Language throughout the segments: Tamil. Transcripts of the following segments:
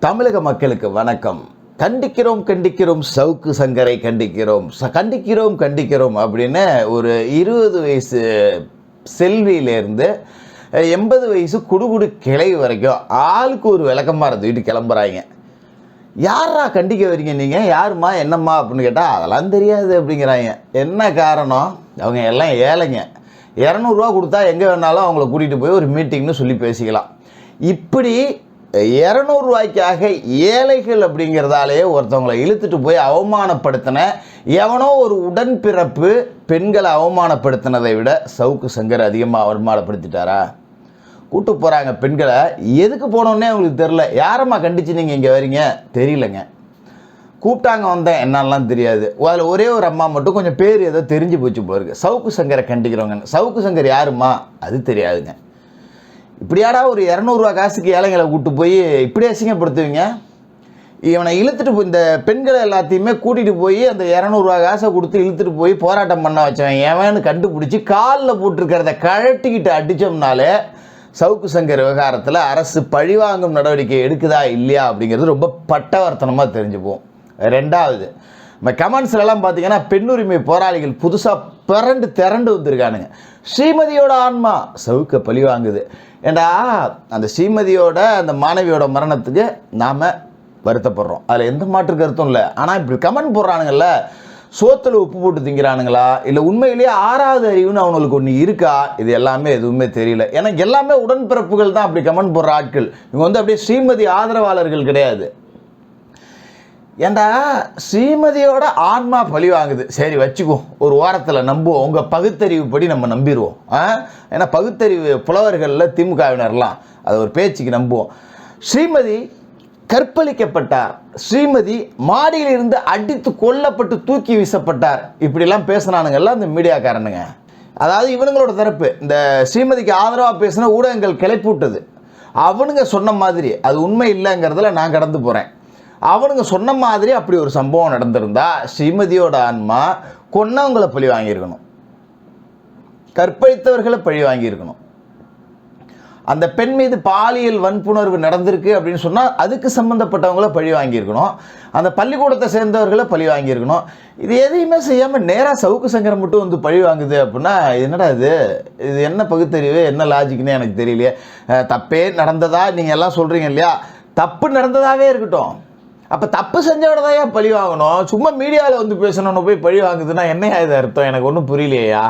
தமிழக மக்களுக்கு வணக்கம். கண்டிக்கிறோம் சவுக்கு சங்கரை கண்டிக்கிறோம் அப்படின்னு ஒரு 20 வயசு செல்வியிலேருந்து 80 வயசு குடுகுடு கிளை வரைக்கும் ஆளுக்கு ஒரு விளக்கமாக இருந்துக்கிட்டு கிளம்புறாங்க. யாரா கண்டிக்க வரீங்க நீங்கள், யாருமா என்னம்மா அப்படின்னு கேட்டால் அதெல்லாம் தெரியாது அப்படிங்கிறாங்க. என்ன காரணம்? அவங்க எல்லாம் ஏழைங்க. 200 ரூபா கொடுத்தா எங்கே வேணாலும் அவங்கள கூட்டிகிட்டு போய் ஒரு மீட்டிங்னு சொல்லி பேசிக்கலாம். இப்படி 200 ரூபாய்க்காக ஏழைகள் அப்படிங்கிறதாலே ஒருத்தவங்களை இழுத்துட்டு போய் அவமானப்படுத்தின எவனோ ஒரு உடன்பிறப்பு பெண்களை அவமானப்படுத்தினதை விட சவுக்கு சங்கர் அதிகமாக அவமானப்படுத்திட்டாரா? கூட்டு போகிறாங்க பெண்களை. எதுக்கு போனோன்னே அவங்களுக்கு தெரில. யாரம்மா கண்டிச்சு நீங்கள் இங்கே வரீங்க? தெரியலங்க. கூப்பிட்டாங்க, வந்தேன், என்னெல்லாம் தெரியாது. அதில் ஒரே ஒரு அம்மா மட்டும் கொஞ்சம் பேர் ஏதோ தெரிஞ்சு போச்சு போயிருக்கு. சவுக்கு சங்கரை கண்டிக்கிறவங்க. சவுக்கு சங்கர் யாருமா? அது தெரியாதுங்க. இப்படியாடா ஒரு 200 ரூபா காசுக்கு ஏழைங்களை கூப்பிட்டு போய் இப்படி அசிங்கப்படுத்துவீங்க? இவனை இழுத்துட்டு போய் இந்த பெண்களை எல்லாத்தையுமே கூட்டிகிட்டு போய் அந்த 200 ரூபா காசை கொடுத்து இழுத்துட்டு போய் போராட்டம் பண்ண வச்சவன் எவன்னு கண்டுபிடிச்சி காலில் போட்டிருக்கிறத கழட்டிக்கிட்டு அடித்தோம்னாலே சவுக்கு சங்கர் விவகாரத்தில் அரசு பழிவாங்கும் நடவடிக்கை எடுக்குதா இல்லையா அப்படிங்கிறது ரொம்ப பட்டவர்த்தனமாக தெரிஞ்சுப்போம். ரெண்டாவது, நம்ம கமெண்ட்ஸ்லாம் பார்த்தீங்கன்னா பெண்ணுரிமை போராளிகள் புதுசாக திரண்டு வந்திருக்கானுங்க. ஸ்ரீமதியோட ஆன்மா சவுக்க பழி வாங்குது. ஏண்டா அந்த ஸ்ரீமதியோட அந்த மாணவியோட மரணத்துக்கு நாம் வருத்தப்படுறோம், அதில் எந்த மாற்று கருத்தும் இல்லை. ஆனால் இப்படி கமெண்ட் போடுறானுங்கள்ல, சோத்தில் உப்பு போட்டு திங்கிறானுங்களா இல்லை உண்மையிலேயே 6வது அறிவுன்னு அவங்களுக்கு ஒன்று இருக்கா? இது எல்லாமே எதுவுமே தெரியல. ஏன்னா எல்லாமே உடன்பிறப்புகள் தான் அப்படி கமெண்ட் போடுற ஆட்கள். இவங்க வந்து அப்படியே ஸ்ரீமதி ஆதரவாளர்கள் கிடையாது. ஏண்டா ஸ்ரீமதியோட ஆன்மா பழி வாங்குது, சரி வச்சுக்குவோம், ஒரு வாரத்தில் நம்புவோம், உங்கள் பகுத்தறிவு படி நம்ம நம்பிடுவோம். ஏன்னா பகுத்தறிவு புலவர்களில் திமுகவினர்லாம் அது ஒரு பேச்சுக்கு நம்புவோம். ஸ்ரீமதி கற்பழிக்கப்பட்டார், ஸ்ரீமதி மாடியிலிருந்து அடித்து கொல்லப்பட்டு தூக்கி வீசப்பட்டார், இப்படிலாம் பேசினானுங்கள்ல அந்த மீடியாக்காரனுங்க. அதாவது இவனுங்களோட தரப்பு இந்த ஸ்ரீமதிக்கு ஆதரவாக பேசின ஊடகங்கள் கிளப்பி விட்டது. அவனுங்க சொன்ன மாதிரி அது உண்மை இல்லைங்கிறதுல நான் கடந்து போகிறேன். அவனுங்க சொன்ன மாதிரி அப்படி ஒரு சம்பவம் நடந்திருந்தா ஸ்ரீமதியோட ஆன்மா கொன்னவங்களை பழி வாங்கியிருக்கணும், கற்பழித்தவர்களை பழி வாங்கியிருக்கணும். அந்த பெண் மீது பாலியல் வன்புணர்வு நடந்திருக்கு அப்படின்னு சொன்னால் அதுக்கு சம்மந்தப்பட்டவங்கள பழி வாங்கியிருக்கணும், அந்த பள்ளிக்கூடத்தை சேர்ந்தவர்களை பழி வாங்கியிருக்கணும். இது எதையுமே செய்யாமல் நேராக சவுக்கு சங்கரை மட்டும் வந்து பழி வாங்குது அப்படின்னா என்னடா இது என்ன பகுத்தறிவு, என்ன லாஜிக்னே எனக்கு தெரியலையே. தப்பே நடந்ததா நீங்கள் எல்லாம் சொல்கிறீங்க இல்லையா? தப்பு நடந்ததாகவே இருக்கட்டும், அப்போ தப்பு செஞ்சவட தான் பழி வாங்கணும். சும்மா மீடியாவில் வந்து பேசணுன்னு போய் பழி வாங்குதுன்னா என்னையா இது அர்த்தம்? எனக்கு ஒன்றும் புரியலையா.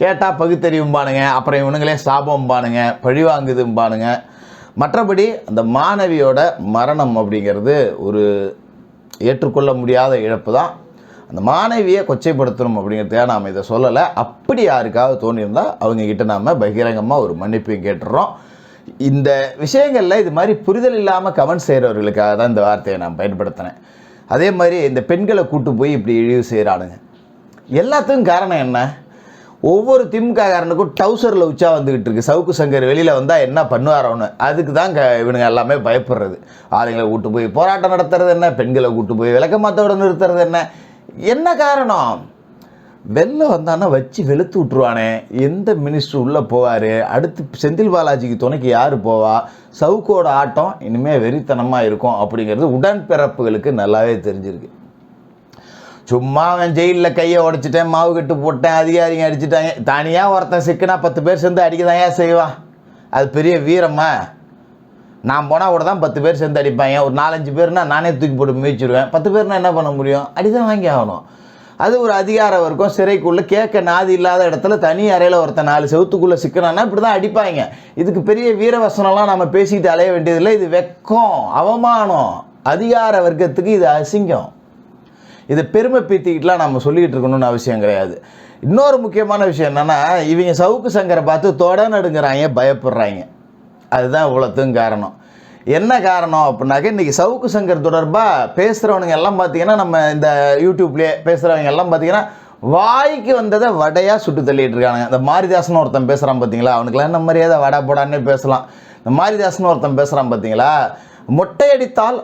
கேட்டால் பகுத்தறிவும்பானுங்க, அப்புறம் இவனுங்களே சாபம்பானுங்க, பழி வாங்குதும்பானுங்க. மற்றபடி அந்த மாணவியோட மரணம் அப்படிங்கிறது ஒரு ஏற்றுக்கொள்ள முடியாத இழப்பு தான். அந்த மாணவியை கொச்சைப்படுத்தணும் அப்படிங்கிறதுக்காக நாம் இதை சொல்லலை. அப்படி யாருக்காவது தோணியிருந்தால் அவங்கக்கிட்ட நாம் பகிரங்கமாக ஒரு மன்னிப்பையும் கேட்டுடுறோம். இந்த விஷயங்களில் இது மாதிரி புரிதல் இல்லாமல் கமெண்ட் செய்கிறவர்களுக்காக தான் இந்த வார்த்தையை நான் பயன்படுத்தினேன். அதே மாதிரி இந்த பெண்களை கூட்டு போய் இப்படி இழிவு செய்கிறானுங்க. எல்லாத்துக்கும் காரணம் என்ன? ஒவ்வொரு திமுககாரனுக்கும் டவுசரில் உச்சா வந்துக்கிட்டு இருக்கு. சவுக்கு சங்கர் வெளியில் வந்தால் என்ன பண்ணுவாரோன்னு அதுக்கு தான் இவனுங்க எல்லாமே பயப்படுறது. ஆளுங்களை கூட்டு போய் போராட்டம் நடத்துறது என்ன, பெண்களை கூட்டு போய் விளக்கமாத்தோட நிறுத்துறது என்ன? என்ன காரணம்? வெளில வந்தானா வச்சு வெளுத்து விட்ருவானே. எந்த மினிஸ்டர் உள்ளே போவார்? அடுத்து செந்தில் பாலாஜிக்கு துணைக்கு யார் போவா? சவுக்கோட ஆட்டம் இனிமேல் வெறித்தனமாக இருக்கும் அப்படிங்கிறது உடன்பிறப்புகளுக்கு நல்லாவே தெரிஞ்சிருக்கு. சும்மா அவன் ஜெயிலில் கையை உடைச்சிட்டேன், மாவு கட்டு போட்டேன், அதிகாரிங்க அடிச்சுட்டாங்க, தனியாக ஒருத்தன் சிக்கனா 10 பேர் சேர்ந்து அடிக்க தான் ஏன் செய்வான்? அது பெரிய வீரம்மா? நான் போனால் கூட தான் 10 பேர் சேர்ந்து அடிப்பாங்க. ஒரு 4-5 பேர்னா நானே தூக்கி போட்டு மிதிச்சிடுவேன். 10 பேர்னா என்ன பண்ண முடியும்? அடிதான் வாங்கி ஆகணும். அது ஒரு அதிகாரம் வரைக்கும் சிறைக்குள்ளே கேட்க நாதி இல்லாத இடத்துல தனி அறையில் ஒருத்தன் 4 செவத்துக்குள்ளே சிக்கனான்னா இப்படி தான் அடிப்பாங்க. இதுக்கு பெரிய வீரவசனம்லாம் நம்ம பேசிக்கிட்டு அலைய வேண்டியதில்லை. இது வெக்கம், அவமானம், அதிகார வர்க்கத்துக்கு இது அசிங்கம். இதை பெருமை பீத்திக்கிட்டுலாம் நம்ம சொல்லிக்கிட்டு இருக்கணும்னு அவசியம் கிடையாது. இன்னொரு முக்கியமான விஷயம் என்னென்னா, இவங்க சவுக்கு சங்கரை பார்த்து தொட நடுங்கிறாங்க, பயப்படுறாங்க. அதுதான் இவ்வளோத்துக்கும் காரணம். என்ன காரணம் அப்படின்னாக்க, இன்றைக்கி சவுக்கு சங்கர் தொடர்பாக பேசுகிறவனுங்க எல்லாம் பார்த்திங்கன்னா, நம்ம இந்த யூடியூப்லேயே பேசுகிறவங்க எல்லாம் பார்த்திங்கன்னா வாய்க்கு வந்ததை வடையாக சுட்டு தள்ளிட்டு இருக்கானுங்க. இந்த மாரிதாசன் ஒருத்தன் பேசுகிறான் பார்த்தீங்களா, அவனுக்குலாம் என்ன மரியாதை வடை போடான்னே பேசலாம். இந்த மாரிதாசன் ஒருத்தன் பேசுகிறான் பார்த்தீங்களா, மொட்டையடித்தால்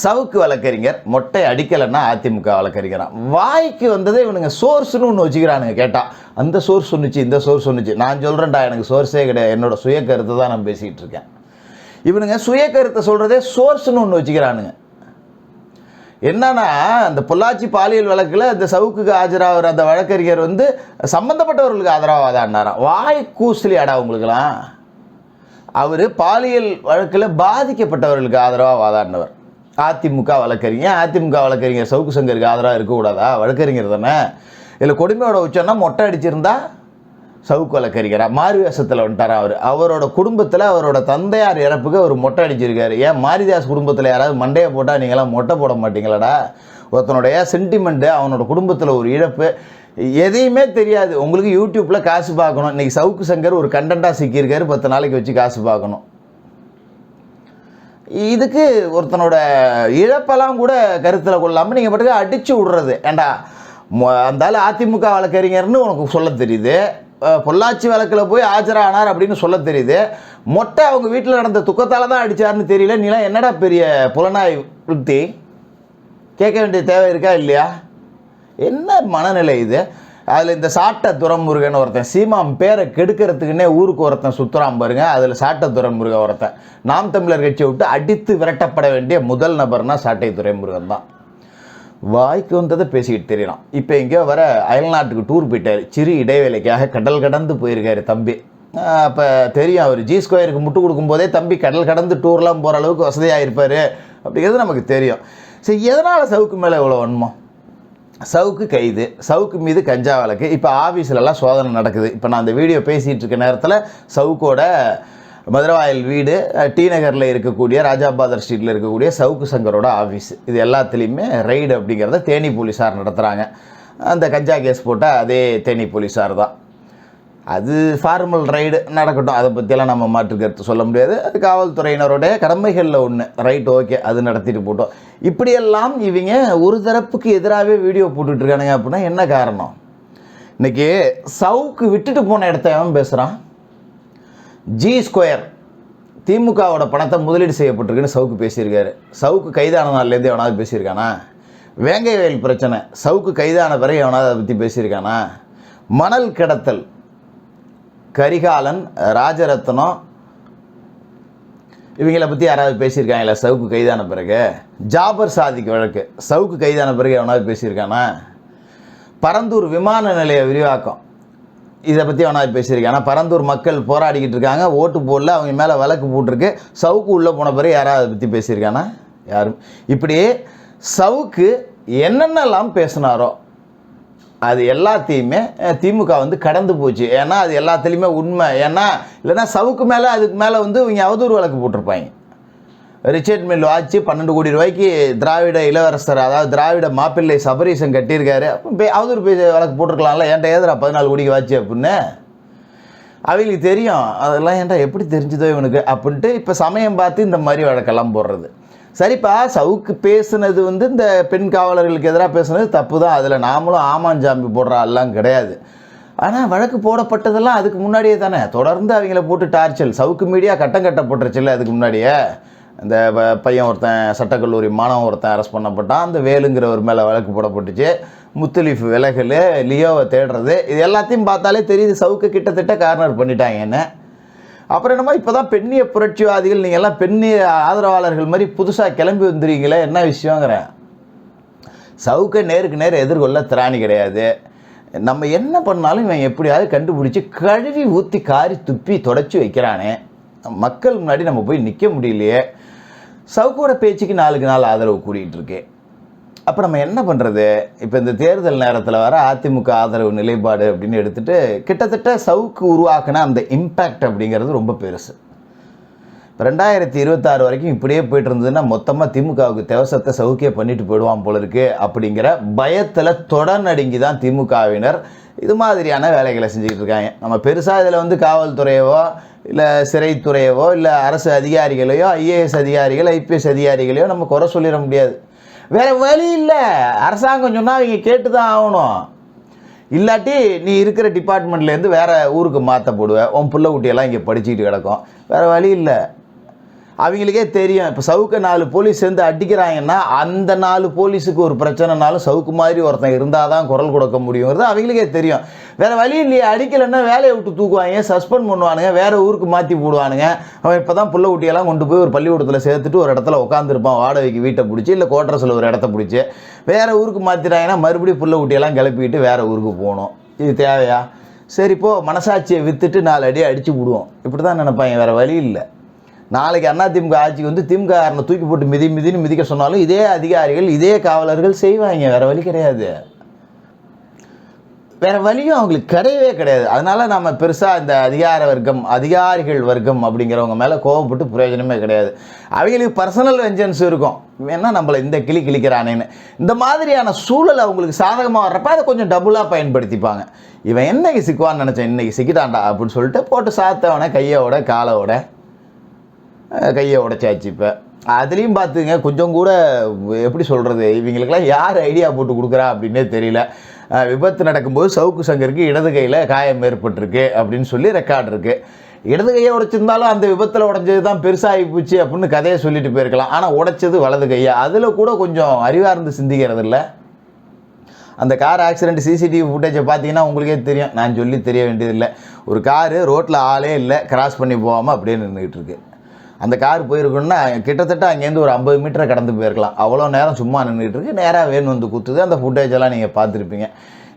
சவுக்கு வழக்கறிஞர், மொட்டை அடிக்கலைன்னா அதிமுக வழக்கறிஞரான். வாய்க்கு வந்ததே இவனுங்க சோர்ஸ்னு ஒன்று வச்சுக்கிறானுங்க. கேட்டால் அந்த சோர்ஸ் சொன்னிச்சு, இந்த சோர்ஸ் சொன்னிச்சு. நான் சொல்கிறேன்டா, எனக்கு சோர்ஸே கிடையாது, என்னோட சுய கருத்தை தான் நான் பேசிக்கிட்டு இருக்கேன். இவனுங்க சுய கருத்தை சொல்கிறதே சோர்ஸ்னு ஒன்று வச்சுக்கிறானுங்க. என்னன்னா அந்த பொள்ளாச்சி பாலியல் வழக்கில் இந்த சவுக்குக்கு ஆஜராகிற அந்த வழக்கறிஞர் வந்து சம்பந்தப்பட்டவர்களுக்கு ஆதரவாக வாதாடினாராம். வாய் கூசலி அடா உங்களுக்கெல்லாம். அவர் பாலியல் வழக்கில் பாதிக்கப்பட்டவர்களுக்கு ஆதரவாக வாதாடினவர். அதிமுக வழக்கறிஞர் சவுக்கு சங்கருக்கு ஆதரவாக இருக்கக்கூடாதா? வழக்கறிஞர் தானே. இதில் கொடுமையோட உச்சம்னா மொட்டை அடிச்சிருந்தா சவுக்கு வழக்கறிஞரா மாறு வேஷத்தில் வந்துட்டாரா? அவரோட குடும்பத்தில் அவரோட தந்தையார் இறப்புக்கு அவர் மொட்டை அடிச்சிருக்காரு. ஏன் மாரிதாஸ் குடும்பத்தில் யாராவது மண்டையை போட்டால் நீங்களாம் மொட்டை போட மாட்டீங்களாடா? ஒருத்தனுடைய சென்டிமெண்ட்டு, அவனோட குடும்பத்தில் ஒரு இழப்பு, எதையுமே தெரியாது. உங்களுக்கு யூடியூப்பில் காசு பார்க்கணும். இன்றைக்கி சவுக்கு சங்கர் ஒரு கண்டென்ட்டாக சிக்கியிருக்காரு, 10 நாளைக்கு வச்சு காசு பார்க்கணும். இதுக்கு ஒருத்தனோட இழப்பெல்லாம் கூட கருத்தில் கொள்ளாமல் நீங்கள் பாட்டுக்கு அடித்து விடுறது. ஏண்டா அந்த ஆள் அதிமுக வழக்கறிஞர்னு உனக்கு சொல்ல தெரியுது, பொள்ளாச்சி வழக்கில் போய் ஆஜரானார் அப்படின்னு சொல்ல தெரியுது, மொட்டை அவங்க வீட்டில் நடந்த துக்கத்தால் தான் அடித்தார்னு தெரியல. நீலாம் என்னடா பெரிய புலனாய் விருத்தி? கேட்க வேண்டிய தேவை இருக்கா இல்லையா? என்ன மனநிலை இது? அதில் இந்த சாட்டை துரைமுருகன் ஒருத்தன், சீமான் பேரை கெடுக்கிறதுக்குன்னே ஊருக்கு ஒருத்தன் சுற்றுறான் பாருங்க. அதில் சாட்டை துரைமுருகன் ஒருத்தன். நாம் தமிழர் கட்சியை விட்டு அடித்து விரட்டப்பட வேண்டிய முதல் நபர்னா சாட்டை துரைமுருகன் தான். வாய்க்கு வந்ததை பேசிக்கிட்டு தெரியலாம். இப்போ எங்கேயோ வர அயல்நாட்டுக்கு டூர் போயிட்டார். சிறு இடைவேளைக்காக கடல் கடந்து போயிருக்காரு தம்பி. அப்போ தெரியும், அவர் ஜி ஸ்கொயருக்கு முட்டு கொடுக்கும்போதே தம்பி கடல் கடந்து டூர்லாம் போகிற அளவுக்கு வசதியாக இருப்பார் அப்படிங்கிறது நமக்கு தெரியும். சரி, எதனால் சவுக்கு மேலே இவ்வளோ வன்மம்? சவுக்கு கைது, சவுக்கு மீது கஞ்சா வழக்கு. இப்போ ஆஃபீஸ்லலாம் சோதனை நடக்குது. இப்போ நான் அந்த வீடியோ பேசிகிட்டு இருக்க நேரத்தில் சவுக்கோட மதுரவாயல் வீடு, டி நகரில் இருக்கக்கூடிய ராஜாபாதர் ஸ்ட்ரீட்டில் இருக்கக்கூடிய சவுக்கு சங்கரோட ஆஃபீஸ், இது எல்லாத்துலேயுமே ரைடு அப்படிங்கிறத தேனி போலீஸார் நடத்துகிறாங்க. அந்த கஞ்சா கேஸ் போட்டால் அதே தேனி போலீஸார் தான். அது ஃபார்மல் ரைடு நடக்கட்டும், அதை பற்றியெல்லாம் நம்ம மாற்று கருத்து சொல்ல முடியாது. அது காவல்துறையினருடைய கடமைகளில் ஒன்று. ரைட், ஓகே, அது நடத்திட்டு போட்டோம். இப்படியெல்லாம் இவங்க ஒரு தரப்புக்கு எதிராகவே வீடியோ போட்டுட்ருக்கானுங்க. அப்படின்னா என்ன காரணம்? இன்றைக்கி சவுக்கு விட்டுட்டு போன இடத்த அவன் பேசுகிறான். ஜி ஸ்கொயர் திமுகவோட பணத்தை முதலீடு செய்யப்பட்டிருக்குன்னு சவுக்கு பேசியிருக்காரு. சவுக்கு கைதான நாள்லேருந்து எவனாவது பேசியிருக்கானா? வேங்கை வயல் பிரச்சனை, சவுக்கு கைதான பிறகு எவனாவது அதை பற்றி பேசியிருக்கானா? மணல் கடத்தல், கரிகாலன், ராஜரத்னம், இவங்களை பற்றி யாராவது பேசியிருக்காங்களா சவுக்கு கைதான பிறகு? ஜாபர் சாதிக்கு வழக்கு, சவுக்கு கைதான பிறகு எவனாவது பேசியிருக்கானா? பரந்தூர் விமான நிலைய விரிவாக்கம், இதை பற்றி எவனாவது பேசியிருக்கானா? பரந்தூர் மக்கள் போராடிக்கிட்டு இருக்காங்க, ஓட்டு போடல, அவங்க மேலே வழக்கு போட்டிருக்கு, சவுக்கு உள்ளே போன பிறகு யாராவது அதை பற்றி பேசியிருக்கானா? யாரும். இப்படியே சவுக்கு என்னென்னலாம் பேசினாரோ அது எல்லாத்தையுமே திமுக வந்து கடந்து போச்சு. ஏன்னா அது எல்லாத்துலேயுமே உண்மை. ஏன்னா இல்லைன்னா சவுக்கு மேலே அதுக்கு மேலே வந்து இவங்க அவதூறு வழக்கு போட்டிருப்பாங்க. ரிச்சர்ட் மில் ஆச்சு 12 கோடி ரூபாய்க்கு திராவிட இளவரசர், அதாவது திராவிட மாப்பிள்ளை சபரீசன் கட்டியிருக்காரு, அவதூறு வழக்கு போட்டிருக்கலாம்ல. ஏன்டா ஏதுரா 14 கோடிக்கு வாச்சு அப்படின்னு அவங்களுக்கு தெரியும். அதெல்லாம் ஏன்டா எப்படி தெரிஞ்சுதோ இவனுக்கு அப்படின்ட்டு இப்போ சமயம் பார்த்து இந்த மாதிரி வழக்கெல்லாம் போடுறது. சரிப்பா, சவுக்கு பேசுனது வந்து இந்த பெண் காவலர்களுக்கு எதிராக பேசுனது தப்பு தான். அதில் நாமளும் ஆமாஞ்சாம்பி போடுற ஆள்லாம் கிடையாது. ஆனால் வழக்கு போடப்பட்டதெல்லாம் அதுக்கு முன்னாடியே தானே. தொடர்ந்து அவங்கள போட்டு டார்ச்சல். சவுக்கு மீடியா கட்டம் கட்டப்பட்டுருச்சுல்ல அதுக்கு முன்னாடியே. இந்த பையன் ஒருத்தன், சட்டக்கல்லூரி மாணவன் ஒருத்தன் அரெஸ்ட் பண்ணப்பட்டான். அந்த வேலுங்கிறவர் மேலே வழக்கு போடப்பட்டுச்சு. முத்துலீஃப் விலகல், லியோவை தேடுறது, இது எல்லாத்தையும் பார்த்தாலே தெரியுது சவுக்கு கிட்டத்தட்ட கார்னர் பண்ணிட்டாங்க என்ன. அப்புறம் என்னமோ இப்போ தான் பெண்ணிய புரட்சிவாதிகள், நீங்கள் எல்லாம் பெண்ணிய ஆதரவாளர்கள் மாதிரி புதுசாக கிளம்பி வந்துடுவீங்களே, என்ன விஷயங்கிறேன். சவுக்கை நேருக்கு நேர் எதிர்கொள்ள திராணி கிடையாது. நம்ம என்ன பண்ணாலும் இவன் எப்படியாவது கண்டுபிடிச்சி கழுவி ஊற்றி காரி துப்பி தொடச்சி வைக்கிறானே. மக்கள் முன்னாடி நம்ம போய் நிற்க முடியலையே. சவுக்கோட பேச்சுக்கு நாளுக்கு நாள் ஆதரவு கூடிகிட்டு இருக்கு. அப்போ நம்ம என்ன பண்ணுறது? இப்போ இந்த தேர்தல் நேரத்தில் வர அதிமுக ஆதரவு நிலைப்பாடு அப்படின்னு எடுத்துகிட்டு கிட்டத்தட்ட சவுக்கு உருவாக்கின அந்த இம்பேக்ட் அப்படிங்கிறது ரொம்ப பெருசு. இப்போ 2026 வரைக்கும் இப்படியே போய்ட்டு இருந்ததுன்னா மொத்தமாக திமுகவுக்கு தேவசத்தை சவுக்கே பண்ணிட்டு போயிடுவான் போல இருக்கு அப்படிங்கிற பயத்தில் தொடர்நடுங்கி தான் திமுகவினர் இது மாதிரியான வேலைகளை செஞ்சுக்கிட்டு இருக்காங்க. நம்ம பெருசாக இதில் வந்து காவல்துறையவோ இல்லை சிறைத்துறையவோ இல்லை அரசு அதிகாரிகளையோ, ஐஏஎஸ் அதிகாரிகள், ஐபிஎஸ் அதிகாரிகளையோ நம்ம குறை சொல்லிட முடியாது. வேறு வழி இல்லை. அரசாங்கம் சொன்னால் அவங்க கேட்டு தான் ஆகணும். இல்லாட்டி நீ இருக்கிற டிபார்ட்மெண்ட்லேருந்து வேறு ஊருக்கு மாற்ற போடுவேன். உன் பிள்ளை குட்டியெல்லாம் இங்கே படிச்சுக்கிட்டு கிடக்கும். வேறு வழி இல்லை. அவங்களுக்கே தெரியும். இப்போ சவுக்க 4 போலீஸ் சேர்ந்து அடிக்கிறாங்கன்னா அந்த 4 போலீஸுக்கு ஒரு பிரச்சனைனாலும் சவுக்கு மாதிரி ஒருத்தன் இருந்தால் தான் குரல் கொடுக்க முடியுங்கிறது அவங்களுக்கே தெரியும். வேறு வழி இல்லையே, அடிக்கலைன்னா வேலையை விட்டு தூக்குவாங்க, சஸ்பெண்ட் பண்ணுவானுங்க, வேறு ஊருக்கு மாற்றி போடுவானுங்க. அவன் இப்போ தான் புள்ள குட்டியெல்லாம் கொண்டு போய் ஒரு பள்ளிக்கூடத்தில் சேர்த்துட்டு ஒரு இடத்துல உட்காந்துருப்பான், வாடகைக்கு வீட்டை பிடிச்சி, இல்லை கோட்ரஸில் ஒரு இடத்த பிடிச்சி. வேறு ஊருக்கு மாற்றிட்டாங்கன்னா மறுபடியும் புள்ள குட்டியெல்லாம் கிளப்பிக்கிட்டு வேறு ஊருக்கு போகணும். இது தேவையா? சரி, இப்போது மனசாட்சியை விற்றுட்டு 4 அடியை அடித்து விடுவோம், இப்படி தான் நினைப்பாங்க. வேறு வழி இல்லை. நாளைக்கு அதிமுக ஆட்சிக்கு வந்து திமுக காரனை தூக்கி போட்டு மிதின்னு மிதிக்க சொன்னாலும் இதே அதிகாரிகள், இதே காவலர்கள் செய்வாங்க. வேறு வழி கிடையாது. வேறு வழியும் அவங்களுக்கு கிடையவே கிடையாது. அதனால் நம்ம பெருசாக இந்த அதிகாரிகள் வர்க்கம் அப்படிங்கிறவங்க மேலே கோவப்பட்டு பிரயோஜனமே கிடையாது. அவங்களுக்கு பர்சனல் வெஞ்சன்ஸ் இருக்கும், வேணா நம்மளை இந்த கிளிக்கிறானேன்னு. இந்த மாதிரியான சூழல் அவங்களுக்கு சாதகமாக வர்றப்ப அதை கொஞ்சம் டபுளாக பயன்படுத்திப்பாங்க. இவன் என்னைக்கு சிக்குவான்னு நினச்சேன், இன்றைக்கி சிக்கிட்டான்டா அப்படின்னு சொல்லிட்டு போட்டு சாத்தவனை கையை உடைச்சாச்சு. இப்போ அதுலேயும் பார்த்துங்க, கொஞ்சம் கூட எப்படி சொல்கிறது, இவங்களுக்கெல்லாம் யார் ஐடியா போட்டு கொடுக்குறா அப்படின்னே தெரியல. விபத்து நடக்கும்போது சவுக்கு சங்கருக்கு இடது கையில் காயம் ஏற்பட்டிருக்கு அப்படின்னு சொல்லி ரெக்கார்டு இருக்குது. இடது கையை உடைச்சிருந்தாலும் அந்த விபத்தில் உடைஞ்சது தான் பெருசாகி போச்சு அப்படின்னு கதையை சொல்லிட்டு போயிருக்கலாம். ஆனால் உடைச்சது வலது கையை. அதில் கூட கொஞ்சம் அறிவார்ந்து சிந்திக்கிறது இல்லை. அந்த கார் ஆக்சிடென்ட் சிசிடிவி ஃபுட்டேஜை பார்த்தீங்கன்னா உங்களுக்கே தெரியும், நான் சொல்லி தெரிய வேண்டியதில்லை. ஒரு காரு ரோட்டில் ஆளே இல்லை, கிராஸ் பண்ணி போகாமல் அப்படியே நின்றுக்கிட்டு இருக்கு. அந்த கார் போயிருக்குன்னா கிட்டத்தட்ட அங்கேருந்து ஒரு 50 மீட்டரை கடந்து போயிருக்கலாம். அவ்வளோ நேரம் சும்மா நின்றுட்டு இருக்கு, நேராக வேணும் வந்து குத்துது. அந்த ஃபுட்டேஜெல்லாம் நீங்கள் பார்த்துருப்பீங்க.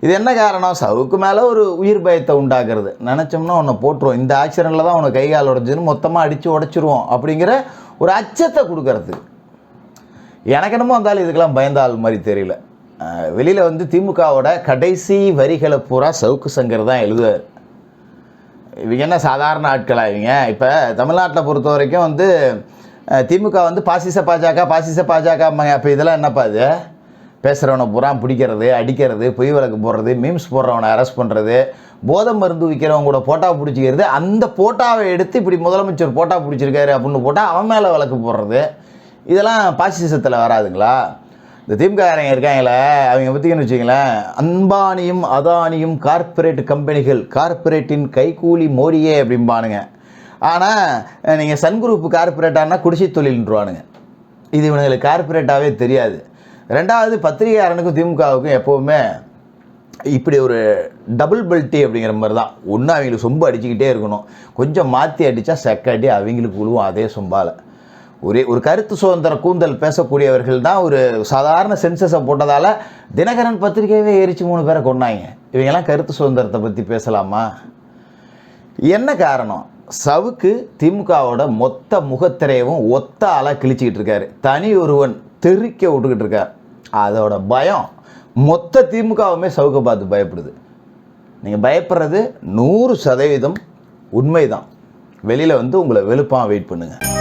இது என்ன காரணம்? சவுக்கு மேலே ஒரு உயிர் பயத்தை உண்டாக்குறது. நினச்சோம்னா உன்னை போட்டுருவோம், இந்த ஆக்சிடெண்ட்டில் தான் உனக்கு கை கால் உடஞ்சுன்னு மொத்தமாக அடித்து உடச்சிருவோம் அப்படிங்கிற ஒரு அச்சத்தை கொடுக்கறதுக்கு. எனக்கு என்னமோ வந்தாலும் இதுக்கெல்லாம் பயந்த ஆள் மாதிரி தெரியல. வெளியில் வந்து திமுகவோட கடைசி வரிகளை பூரா சவுக்கு சங்கர் தான் எழுதுவார். இவங்க என்ன சாதாரண ஆட்களாக இவங்க? இப்போ தமிழ்நாட்டில் பொறுத்த வரைக்கும் வந்து திமுக வந்து பாசிச பாஜக. அப்போ இதெல்லாம் என்னப்பா இது? பேசுகிறவனை பூரா பிடிக்கிறது, அடிக்கிறது, பொய் வழக்கு போடுறது, மீம்ஸ் போடுறவனை அரெஸ்ட் பண்ணுறது, போதை மருந்து விற்கிறவங்க கூட போட்டா பிடிச்சிக்கிறது, அந்த போட்டாவை எடுத்து இப்படி முதலமைச்சர் போட்டா பிடிச்சிருக்காரு அப்படின்னு போட்டால் அவன் மேலே வழக்கு போடுறது, இதெல்லாம் பாசிசத்தில் வராதுங்களா? இந்த திமுககாரங்க இருக்காங்களே, அவங்க பற்றின்னு வச்சுங்களேன், அம்பானியும் அதானியும் கார்ப்பரேட் கம்பெனிகள், கார்ப்பரேட்டின் கைக்கூலி மோடியே அப்படிம்பானுங்க. ஆனால் நீங்கள் சன் குரூப் கார்ப்பரேட்டானா குடிசை தொழில்ன்றானுங்க. இது இவனுங்களுக்கு கார்ப்பரேட்டாகவே தெரியாது. ரெண்டாவது, பத்திரிகையாளனுக்கும் திமுகவுக்கும் எப்போவுமே இப்படி ஒரு டபுள் பெல்ட்டி அப்படிங்கிற மாதிரி தான். ஒன்று அவங்களுக்கு சொம்பு அடிச்சுக்கிட்டே இருக்கணும், கொஞ்சம் மாற்றி அடித்தா செக்கடி அவங்களுக்கு விழுவும் அதே சொம்பால். ஒரு கருத்து சுதந்திர கூந்தல் பேசக்கூடியவர்கள் தான் ஒரு சாதாரண சென்சஸை போட்டதால் தினகரன் பத்திரிகையவே எரிச்சு 3 பேரை கொண்டாங்க. இவங்கெல்லாம் கருத்து சுதந்திரத்தை பற்றி பேசலாமா? என்ன காரணம்? சவுக்கு திமுகவோட மொத்த முகத்திரையவும் ஒத்த ஆளாக கிழிச்சிக்கிட்டு இருக்காரு. தனி ஒருவன் தெறிக்க விட்டுக்கிட்டு இருக்கார். அதோட பயம் மொத்த திமுகவுமே சவுக்கை பார்த்து பயப்படுது. நீங்கள் பயப்படுறது 100% உண்மைதான். வெளியில் வந்து உங்களை வெளுப்பாக வெயிட் பண்ணுங்கள்.